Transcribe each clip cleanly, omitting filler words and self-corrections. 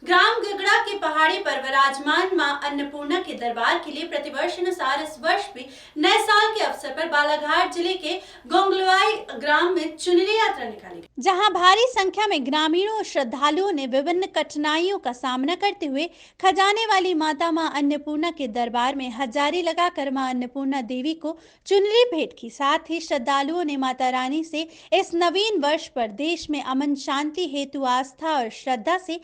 ग्राम गगड़ा की पहाड़ी पर विराजमान मां अन्नपूर्णा के दरबार के लिए प्रतिवर्ष अनुसार इस वर्ष भी नए साल के अवसर पर बालाघाट जिले के गोंगलवाई ग्राम में चुनरी यात्रा निकाली गई, जहां भारी संख्या में ग्रामीणों और श्रद्धालुओं ने विभिन्न कठिनाइयों का सामना करते हुए खजाने वाली माता मां अन्नपूर्णा के दरबार में हजारी लगाकर मां अन्नपूर्णा देवी को चुनरी भेंट की। साथ ही श्रद्धालुओं ने माता रानी से इस नवीन वर्ष पर देश में अमन शांति हेतु आस्था और श्रद्धा से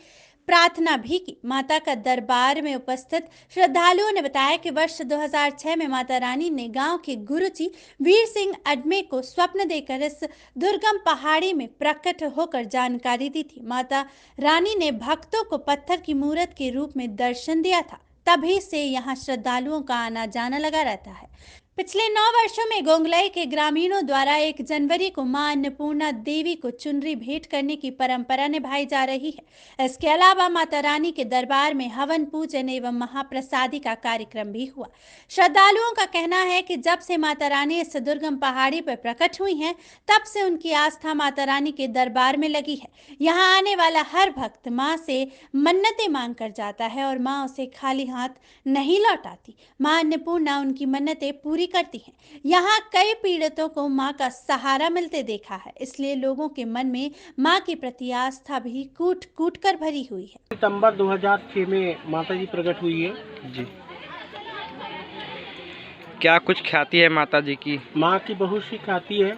प्रार्थना भी की। माता का दरबार में उपस्थित श्रद्धालुओं ने बताया कि वर्ष 2006 में माता रानी ने गांव के गुरुजी वीर सिंह अडमे को स्वप्न देकर इस दुर्गम पहाड़ी में प्रकट होकर जानकारी दी थी। माता रानी ने भक्तों को पत्थर की मूर्त के रूप में दर्शन दिया था। तभी से यहाँ श्रद्धालुओं का आना जाना लगा रहता है। पिछले 9 वर्षों में गोंगलई के ग्रामीणों द्वारा 1 जनवरी को मां अन्नपूर्णा देवी को चुनरी भेंट करने की परंपरा निभाई जा रही है। इसके अलावा माता रानी के दरबार में हवन पूजन एवं महाप्रसादी का कार्यक्रम भी हुआ। श्रद्धालुओं का कहना है कि जब से माता रानी इस दुर्गम पहाड़ी पर प्रकट हुई हैं, तब से उनकी आस्था माता रानी के दरबार में लगी है। यहाँ आने वाला हर भक्त माँ से मन्नतें मांग कर जाता है और माँ उसे खाली हाथ नहीं लौटाती। मां अन्नपूर्णा उनकी मन्नतें पूरी करती हैं। यहाँ कई पीड़ितों को मां का सहारा मिलते देखा है, इसलिए लोगों के मन में मां के प्रति आस्था भी कूट कूट कर भरी हुई है। सितंबर 2006 में माता जी प्रकट हुई है जी। क्या कुछ ख्याति है माता जी की? माँ की बहुत सी ख्याति है,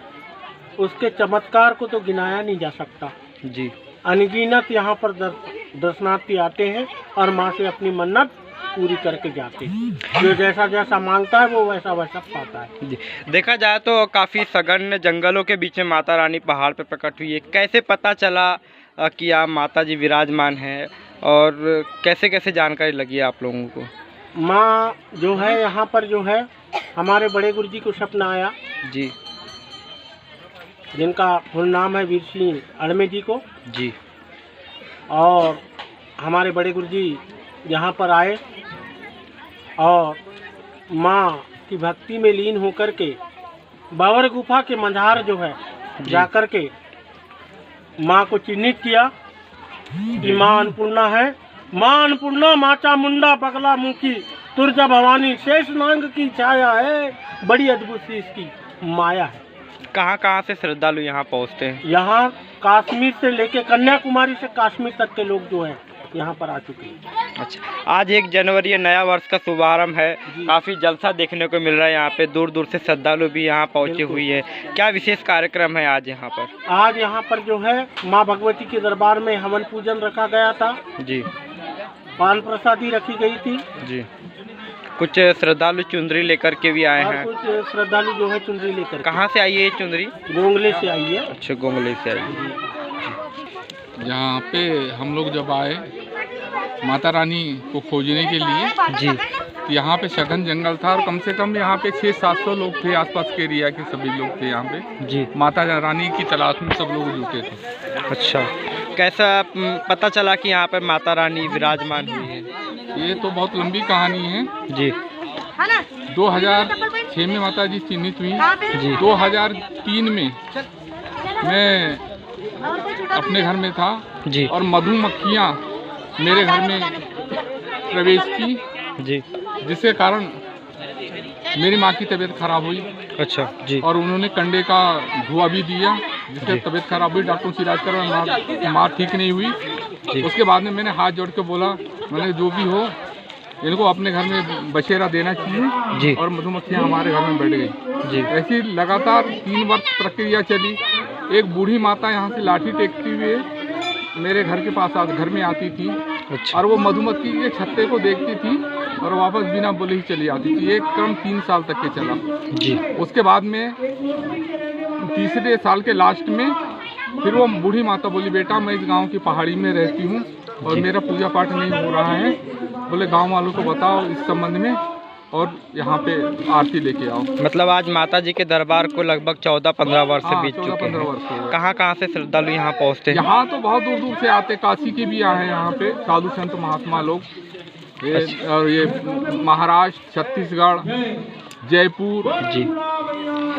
उसके चमत्कार को तो गिनाया नहीं जा सकता जी। अनगिनत यहाँ पर दर्शनार्थी आते हैं और माँ से अपनी मन्नत पूरी करके जाते हैं। जो जैसा जैसा मांगता है वो वैसा वैसा पाता है जी। देखा जाए तो काफ़ी सघन जंगलों के बीच में माता रानी पहाड़ पर प्रकट हुई है। कैसे पता चला कि आप माता जी विराजमान हैं और कैसे कैसे जानकारी लगी आप लोगों को? माँ जो है यहाँ पर जो है हमारे बड़े गुरु जी को सपना आया जी, जिनका फुल नाम है वीर सिंह अडमे जी को जी। और हमारे बड़े गुरु जी यहाँ पर आए और माँ की भक्ति में लीन होकर के बावर गुफा के मझार जो है जाकर के माँ को चिन्हित किया कि माँ अन्नपूर्णा है। माँ अन्नपूर्णा माचा मुंडा पगला मुखी तुर्जा भवानी शेष नांग की छाया है, बड़ी अद्भुत सी इसकी माया है। कहाँ कहाँ से श्रद्धालु यहाँ पहुँचते हैं? यहाँ कश्मीर से लेके कन्याकुमारी से कश्मीर तक के लोग जो हैं यहाँ पर आ चुके हैं। अच्छा, आज 1 जनवरी नया वर्ष का शुभारंभ है, काफ़ी जलसा देखने को मिल रहा है। यहाँ पे दूर दूर से श्रद्धालु भी यहाँ पहुँचे हुई है। क्या विशेष कार्यक्रम है आज यहाँ पर? आज यहाँ पर जो है माँ भगवती के दरबार में हवन पूजन रखा गया था जी। पान प्रसादी रखी गई थी जी। कुछ श्रद्धालु चुनरी लेकर के भी आए और हैं। कुछ श्रद्धालु जो है चुनरी लेकर। कहाँ से आई है ये चुनरी? गोंगले से आई है। अच्छा, गोंगले से आई है। यहाँ पे हम लोग जब आए माता रानी को खोजने के लिए जी, तो यहाँ पे सघन जंगल था और कम से कम यहाँ पे 600-700 लोग थे, आसपास के एरिया के सभी लोग थे यहाँ पे जी। माता रानी की तलाश में सब लोग जुटे थे। अच्छा, कैसा पता चला कि यहाँ पर माता रानी विराजमान हुई है? ये तो बहुत लंबी कहानी है जी। 2006 में माता जी चिन्हित हुई जी। 2003 में मैं अपने घर में था जी और मधुमक्खियाँ मेरे घर में प्रवेश की जी। जिसके कारण मेरी माँ की तबीयत खराब हुई। अच्छा जी। और उन्होंने कंडे का धुआं भी दिया जिससे तबीयत खराब हुई। डॉक्टरों से इलाज करवाया, माँ ठीक नहीं हुई जी। उसके बाद में मैंने हाथ जोड़ के बोला, मैंने जो भी हो इनको अपने घर में बसेरा देना चाहिए जी। और मधुमक्खियाँ हमारे घर में बैठ गई जी। ऐसी लगातार 3 वर्ष प्रक्रिया चली। एक बूढ़ी माता यहाँ से लाठी टेकती हुए मेरे घर के पास घर में आती थी। अच्छा। और वो मधुमक्खी के छत्ते को देखती थी और वापस बिना बोले ही चली आती थी। एक क्रम 3 साल तक के चला जी। उसके बाद में तीसरे साल के लास्ट में फिर वो बूढ़ी माता बोली, बेटा मैं इस गांव की पहाड़ी में रहती हूँ और मेरा पूजा पाठ नहीं हो रहा है, बोले गांव वालों को बताओ इस संबंध में और यहाँ पे आरती लेके आओ। मतलब आज माता जी के दरबार को लगभग 14-15 वर्ष से बीत चुके हैं। 14-15 वर्ष हो गए। कहाँ कहाँ से श्रद्धालु यहाँ पहुँचते हैं? यहाँ तो बहुत दूर दूर से आते, काशी के भी आए हैं यहाँ पे साधु संत महात्मा लोग। और ये महाराष्ट्र, छत्तीसगढ़, जयपुर जी।